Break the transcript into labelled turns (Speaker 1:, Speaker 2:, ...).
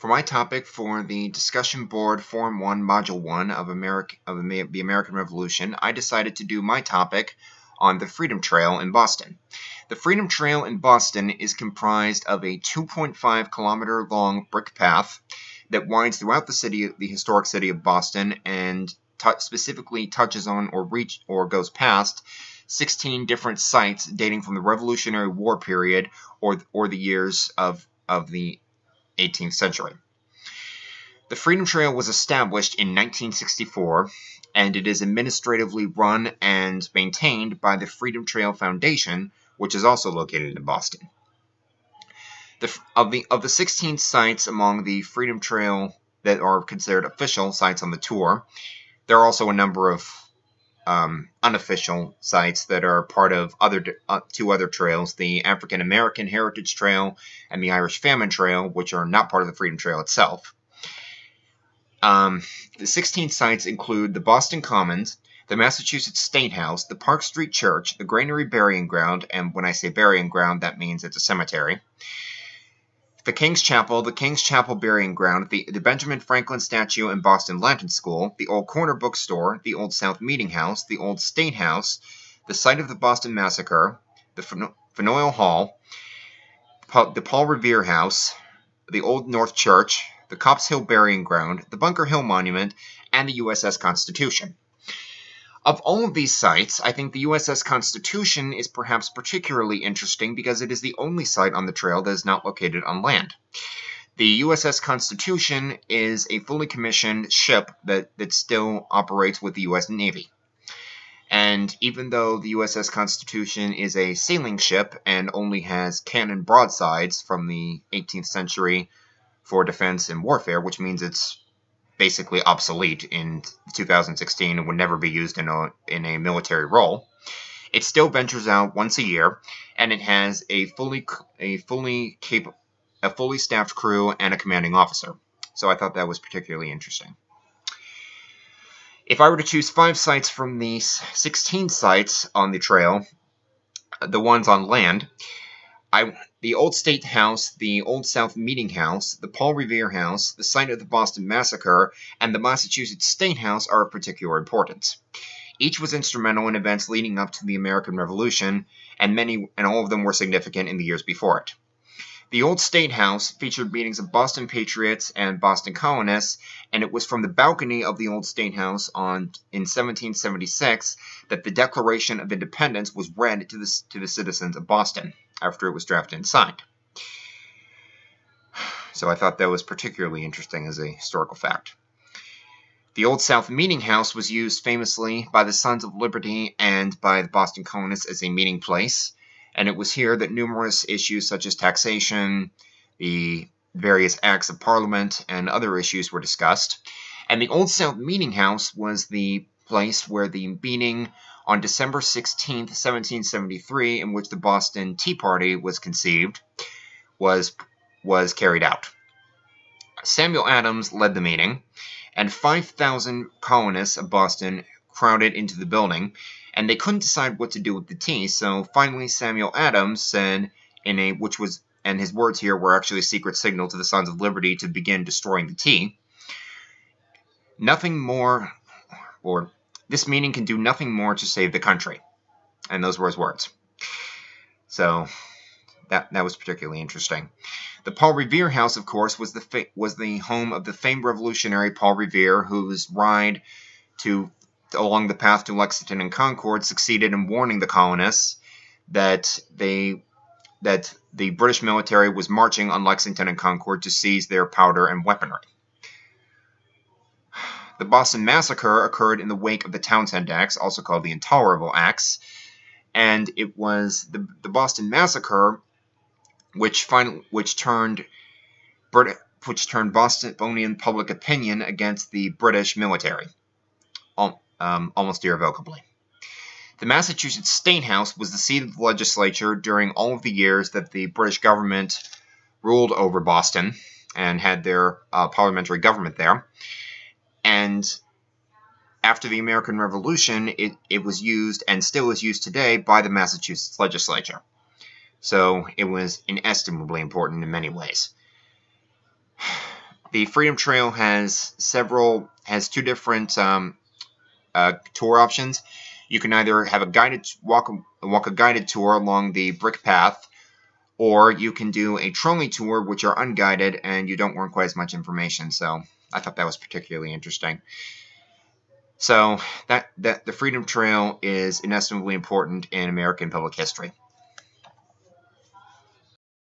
Speaker 1: For my topic for the discussion board Form 1, Module 1 of the American Revolution, I decided to do my topic on the Freedom Trail in Boston. The Freedom Trail in Boston is comprised of a 2.5 kilometer long brick path that winds throughout the historic city of Boston, and specifically touches on or goes past 16 different sites dating from the Revolutionary War period or the years of the 18th century. The Freedom Trail was established in 1964, and it is administratively run and maintained by the Freedom Trail Foundation, which is also located in Boston. Of the 16 sites among the Freedom Trail that are considered official sites on the tour, there are also a number of unofficial sites that are part of two other trails, the African American Heritage Trail and the Irish Famine Trail, which are not part of the Freedom Trail itself. The 16 sites include the Boston Commons, the Massachusetts State House, the Park Street Church, the Granary Burying Ground, and when I say burying ground, that means it's a cemetery, the King's Chapel Burying Ground, the Benjamin Franklin statue and Boston Latin School, the Old Corner Bookstore, the Old South Meeting House, the Old State House, the site of the Boston Massacre, the Faneuil Hall, the Paul Revere House, the Old North Church, the Copp's Hill Burying Ground, the Bunker Hill Monument, and the USS Constitution. Of all of these sites, I think the USS Constitution is perhaps particularly interesting because it is the only site on the trail that is not located on land. The USS Constitution is a fully commissioned ship that still operates with the U.S. Navy. And even though the USS Constitution is a sailing ship and only has cannon broadsides from the 18th century for defense and warfare, which means it's basically obsolete in 2016 and would never be used in a military role, it still ventures out once a year, and it has a fully staffed crew and a commanding officer. So I thought that was particularly interesting. If I were to choose 5 sites from the 16 sites on the trail, the ones on land, the Old State House, the Old South Meeting House, the Paul Revere House, the site of the Boston Massacre, and the Massachusetts State House are of particular importance. Each was instrumental in events leading up to the American Revolution, and all of them were significant in the years before it. The Old State House featured meetings of Boston patriots and Boston colonists, and it was from the balcony of the Old State House in 1776 that the Declaration of Independence was read to the citizens of Boston after it was drafted and signed. So I thought that was particularly interesting as a historical fact. The Old South Meeting House was used famously by the Sons of Liberty and by the Boston colonists as a meeting place, and it was here that numerous issues such as taxation, the various acts of Parliament, and other issues were discussed. And the Old South Meeting House was the place where the meeting on December 16, 1773, in which the Boston Tea Party was conceived, was carried out. Samuel Adams led the meeting, and 5,000 colonists of Boston crowded into the building, and they couldn't decide what to do with the tea, so finally Samuel Adams said, and his words here were actually a secret signal to the Sons of Liberty to begin destroying the tea, this meeting can do nothing more to save the country. And those were his words. So that was particularly interesting. The Paul Revere House, of course, was the home of the famed revolutionary Paul Revere, whose ride along the path to Lexington and Concord succeeded in warning the colonists that the British military was marching on Lexington and Concord to seize their powder and weaponry. The Boston Massacre occurred in the wake of the Townshend Acts, also called the Intolerable Acts, and it was the Boston Massacre which turned Bostonian public opinion against the British military, almost irrevocably. The Massachusetts State House was the seat of the legislature during all of the years that the British government ruled over Boston and had their parliamentary government there. And after the American Revolution, it was used and still is used today by the Massachusetts legislature. So it was inestimably important in many ways. The Freedom Trail has two different tour options. You can either have a guided walk a guided tour along the brick path, or you can do a trolley tour, which are unguided and you don't learn quite as much information. So I thought that was particularly interesting. So the Freedom Trail is inestimably important in American public history.